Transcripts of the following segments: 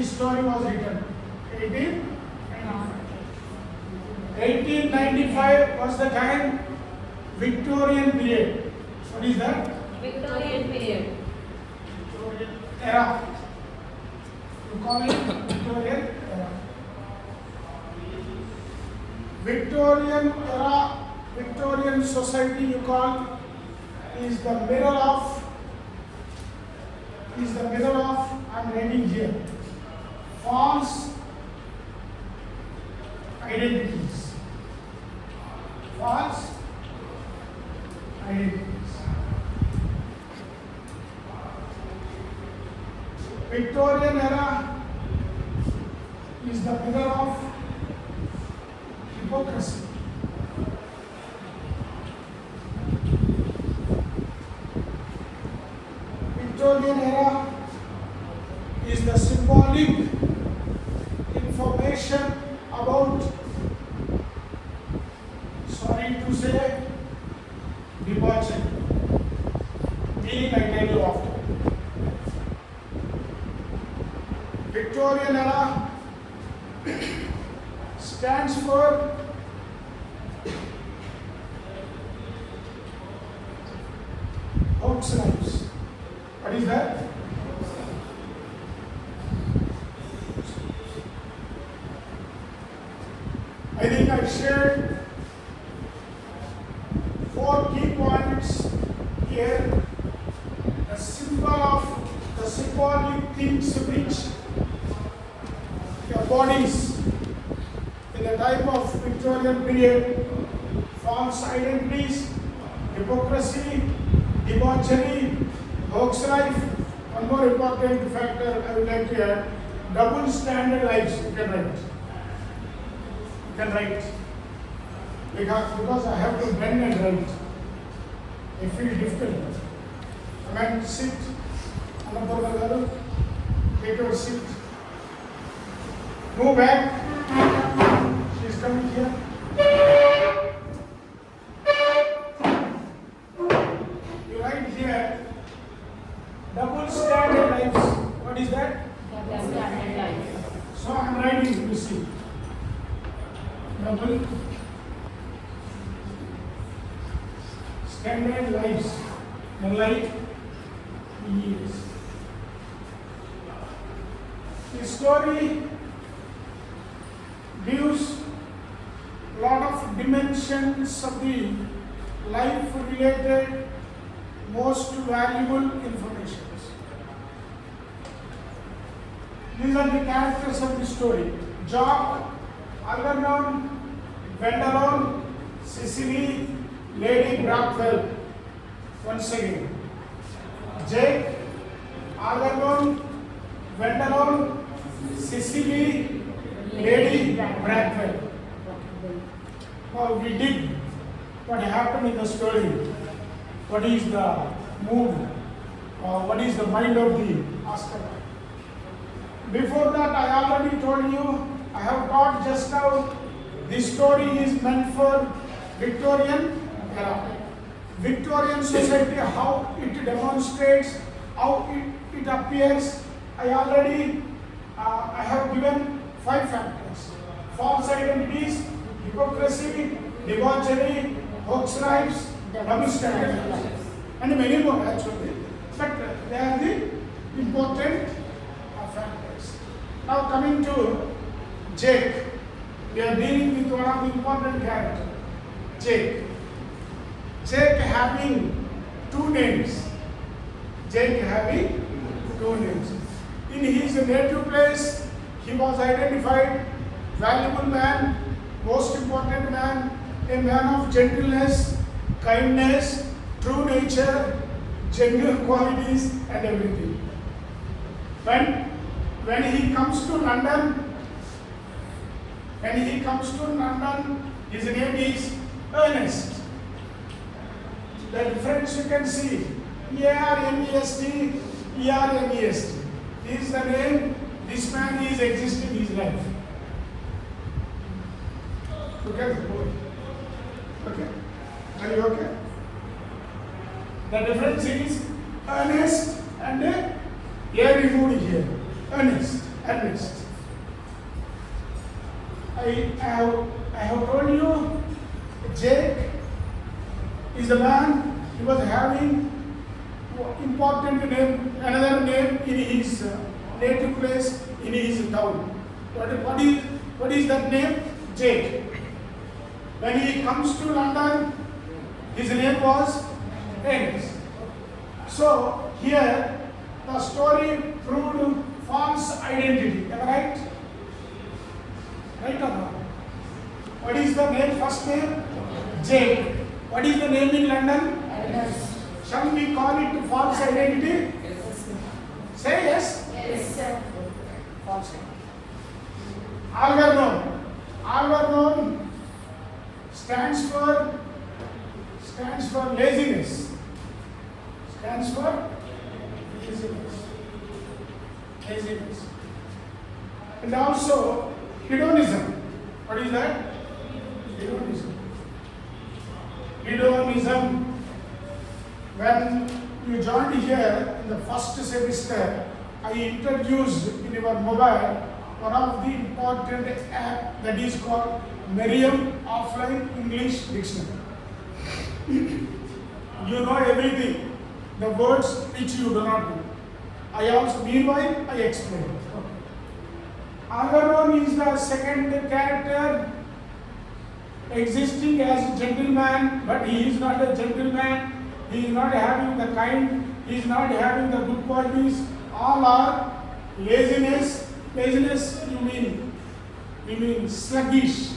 this story was written? 1895 was the time Victorian period. What is that? Victorian period. Victorian era. You call it Victorian era. Victorian era, Victorian society you call is the mirror of, I'm reading here, false identities. False identities. Victorian era is the mirror of hypocrisy. Victorian era is the symbolic information about, sorry to say, debauchery. Meaning I tell you after. Victorian era stands for hoax lives. What is that? I think I shared 4 key points here. The symbolic things which embodies in the time of Victorian period: false identities, hypocrisy, debauchery, hoax life. One more important factor I would like to add: double standard lives. You can write. Because I have to bend and write. I feel difficult. Come and sit. Take your seat. Move back. She's coming here. You write here, double standard lives. What is that? Double standard life. So I am writing, you see. Double standard lives. Like years. The story gives a lot of dimensions of the life-related, most valuable information. These are the characters of the story: Jock, Algernon, Vendelon, Cecily, Lady Brackwell. Once again, Jake, Algernon, Vendelon, Cecily, Lady Brackwell. Now we did what happened in the story. What is the mood? What is the mind of the Oscar Wilde? Before that, I already told you, I have taught just now, this story is meant for Victorian era. Victorian society, how it demonstrates, how it appears. I have given 5 factors: false identities, hypocrisy, debauchery, hoax lives, double standard lives, and many more actually. But they are the important factors. Now coming to Jake, we are dealing with one of the important characters, Jake. Jake having 2 names. Jake having 2 names. In his native place, he was identified valuable man, most important man, a man of gentleness, kindness, true nature, genuine qualities, and everything. When he comes to London, his name is Earnest. The difference you can see: E-R-N-E-S-T, E-R-N-E-S-T. This is the name this man is existing his life. Look at the board. Okay? Are you okay? The difference is Earnest and here removed here. Earnest. I have told you, Jake is the man. He was having important name, another name in his native place, in his town. What is that name? Jake. When he comes to London, his name was Earnest. So here the story proved false identity. Am I right? Right or not? What is the name? First name? Jake. What is the name in London? Earnest. Shall we call it false identity? Yes. Say yes. Yes, sir. False identity. Algernon. Algernon stands for laziness. Stands for laziness. Laziness. And also hedonism. What is that? Hedonism. Hedonism. When you joined here in the first semester, I introduced in your mobile one of the important app that is called Merriam Offline English Dictionary. You know everything, the words which you do not know. I also, meanwhile, I explain. Okay. Algernon is the second character existing as a gentleman, but he is not a gentleman. He is not having the kind, he is not having the good qualities. All are laziness. Laziness, you mean sluggish,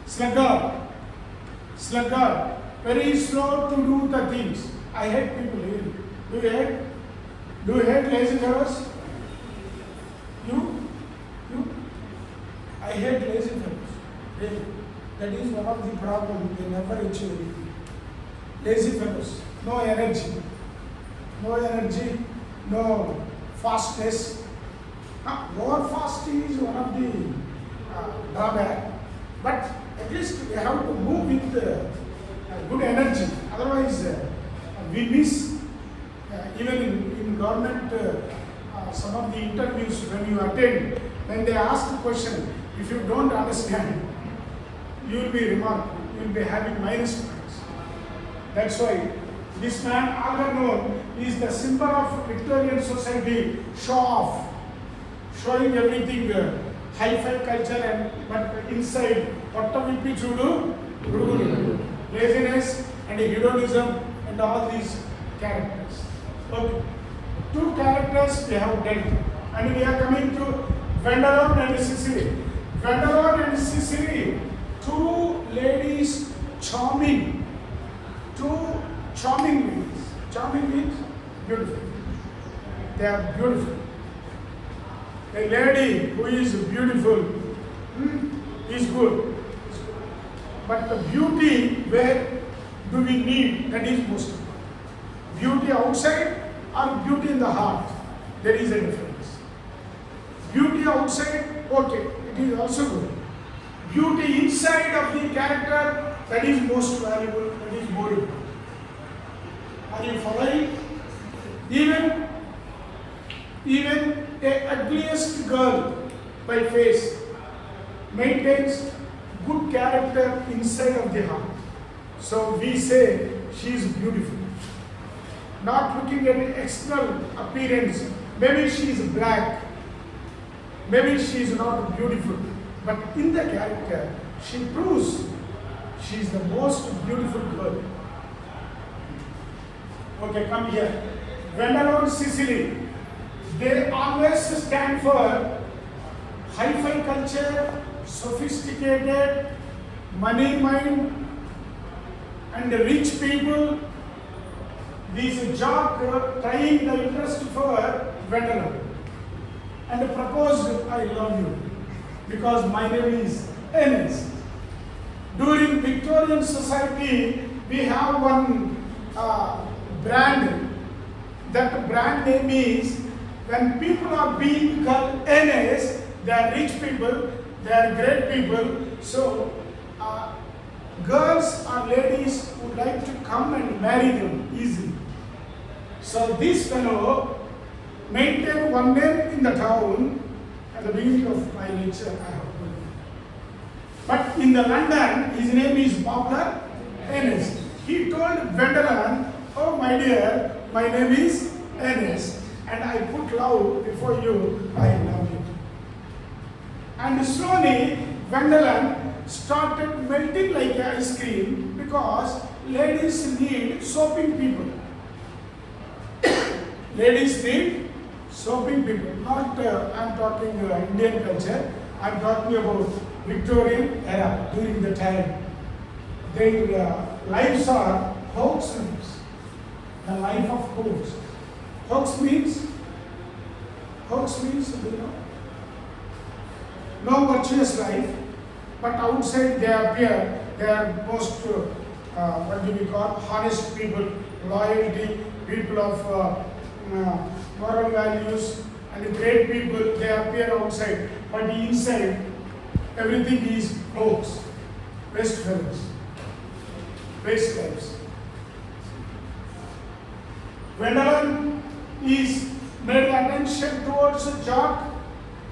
sluggard, very slow to do the things. I hate people here. Do you hate lazy fellows? You? I hate lazy fellows. Really. That is one of the problems. They never achieve anything. Lazy fellows. No energy, no fastness. More fast is one of the drawback, but at least we have to move with good energy. Otherwise, we miss even in government some of the interviews when you attend, when they ask a question, if you don't understand, you will be remarked, you will be having minus points. That's why this man, Algernon, is the symbol of Victorian society, show off, showing everything, high-fi culture, but inside, what we do? Laziness and hedonism and all these characters. Okay. Two characters we have dealt, and we are coming to Vendelon and Cicely. Vendelon and Cicely, two ladies, charming. Two charming ladies. Charming means beautiful. They are beautiful. A lady who is beautiful is good. But the beauty, where do we need? That is most important. Beauty outside or beauty in the heart? There is a difference. Beauty outside, okay, it is also good. Beauty inside of the character, that is most valuable, that is more important. Are you following? Even a ugliest girl by face maintains good character inside of the heart. So we say she is beautiful. Not looking at the external appearance. Maybe she is black. Maybe she is not beautiful. But in the character, she proves she is the most beautiful girl. Okay, come here. Vendelon, Cicely. They always stand for hi-fi culture, sophisticated, money mind, and the rich people. These job trying the interest for Vendelon and proposed, I love you, because my name is Earnest. During Victorian society, we have one brand. That brand name is, when people are being called Earnest, they are rich people, they are great people. So, girls or ladies would like to come and marry them easily. So, this fellow maintained one name in the town. At the beginning of my lecture, I have told you. But in the London, his name is popular Earnest. He told Wendelin, oh my dear, my name is Earnest, and I put love before you, I love you. And slowly, Wendelin started melting like ice cream because ladies need soaping people. Ladies need soaping people. Not, I'm talking Indian culture. I'm talking about Victorian era, during the time. Their lives are hoax lives. The life of hoax. Hoax means, you know, no virtuous life, but outside they appear, they are most, what do we call, honest people, loyalty, people of moral values, and great people, they appear outside, but inside, everything is hoax, waste fellows, waste lives. Wendelin is made attention towards Jock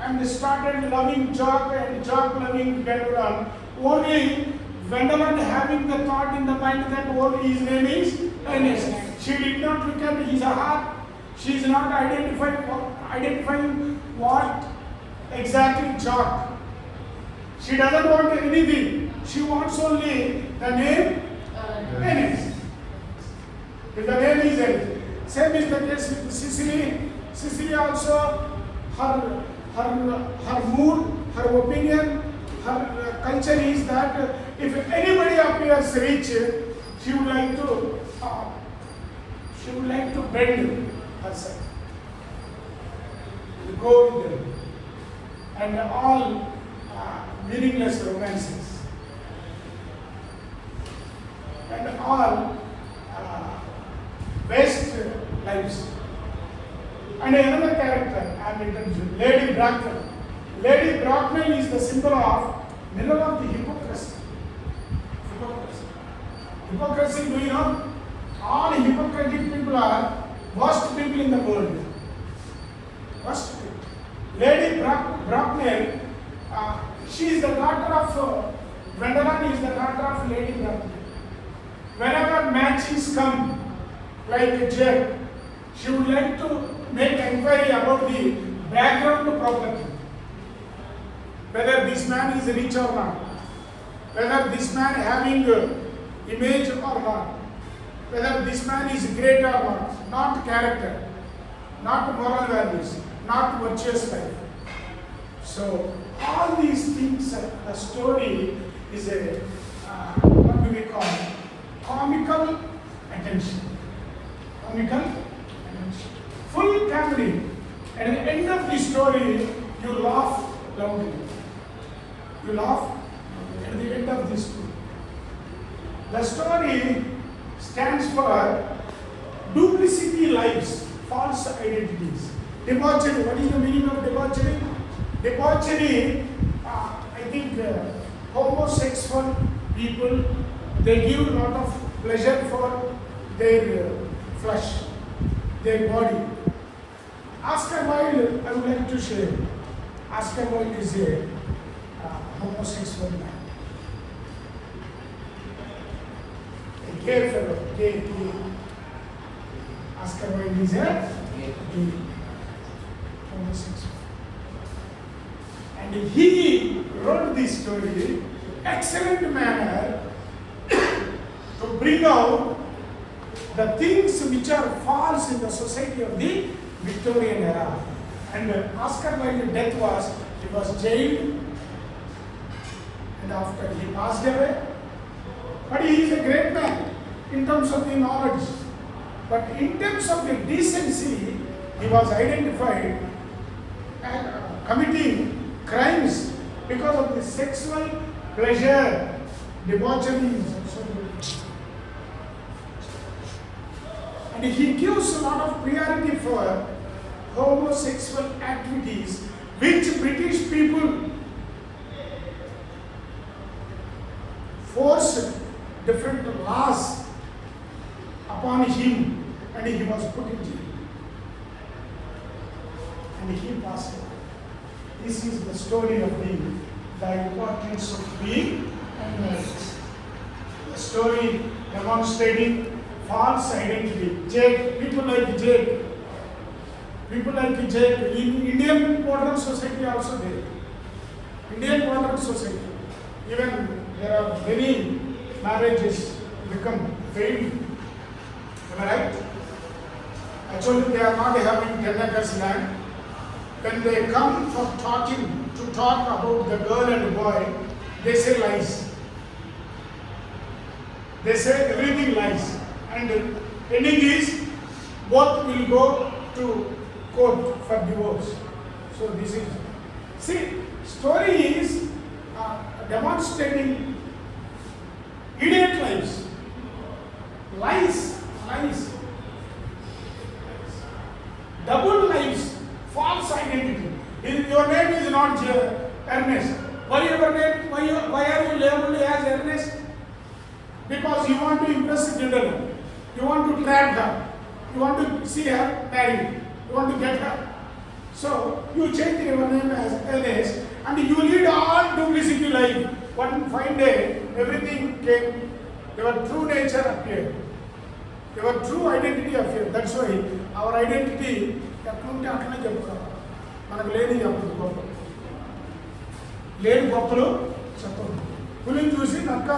and started loving Jock and Jock loving Wendelin. Only Wendelin having the thought in the mind that only his name is Earnest. She did not look at his heart. She is not identifying what exactly Jock. She doesn't want anything. She wants only the name Earnest. If the name is Earnest. Same is the case with Sicily. Sicily also, her mood, her opinion, her culture is that if anybody appears rich, she would like to bend herself, to go with them, and all meaningless romances, and all waste lives. And another character I am introducing, Lady Bracknell. Lady Bracknell is the symbol of mirror of the hypocrisy. Hypocrisy, do you know? All hypocritic people are worst people in the world. Worst people. Lady Bracknell, she is the daughter of, Wendelin is the daughter of Lady Bracknell. Whenever matches come, like a jerk, she would like to make inquiry about the background property. Whether this man is rich or not. Whether this man having image or not. Whether this man is great or not. Not character. Not moral values. Not virtuous life. So, all these things, the story is a, what do we call it? Comical attention. Comical attention. Full comedy. At the end of the story, you laugh loudly. You laugh at the end of the story. The story stands for duplicity lives, false identities. Debauchery. What is the meaning of debauchery? Debauchery, I think homosexual people, they give a lot of pleasure for their flesh, their body. Oscar Wilde, I would like to share. Oscar Wilde is a homosexual man. A gay fellow, gay. Oscar Wilde is a gay homosexual. And he wrote this story, excellent manner, to bring out the things which are false in the society of the Victorian era. And Oscar Wilde's death was, he was jailed, and after he passed away. But he is a great man in terms of the knowledge. But in terms of the decency, he was identified and committing crimes because of the sexual pleasure, debauchery. And he gives a lot of priority for homosexual activities, which British people forced different laws upon him, and he was put in jail. And he passed away. This is the story of the the importance of being Earnest. a story demonstrating false identity. Jake, people like Jake. People like Jake. In Indian modern society also there. Indian modern society. Even there are many marriages become failed. Am I right? Actually, they are not having 10 acres land. When they come for talking, to talk about the girl and boy, they say lies. They say everything lies. And ending is both will go to court for divorce. So this is, see, story is demonstrating idiot lives. Lies. Double lives, false identity. Your name is not Earnest. Why your name? Why are you labeled as Earnest? Because you want to impress the gentleman. You want to trap her. You want to see her married. You want to get her. So you change your name as Earnest, and you lead all duplicity life. One fine day, everything came. Your true nature appeared. Your true identity appeared. That's why our identity ఎట్లుంటే అట్లనే చెప్పుకోవాలి. మనకు లేని చెప్పదు గొప్ప, లేని గొప్పలు చెప్పదు. పులిని చూసి నక్క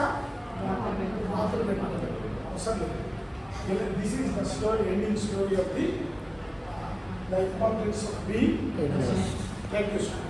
మాత్రం పెట్టాలి అవసరం లేదు. This is the story, ending story of the importance of being. Thank you, sir.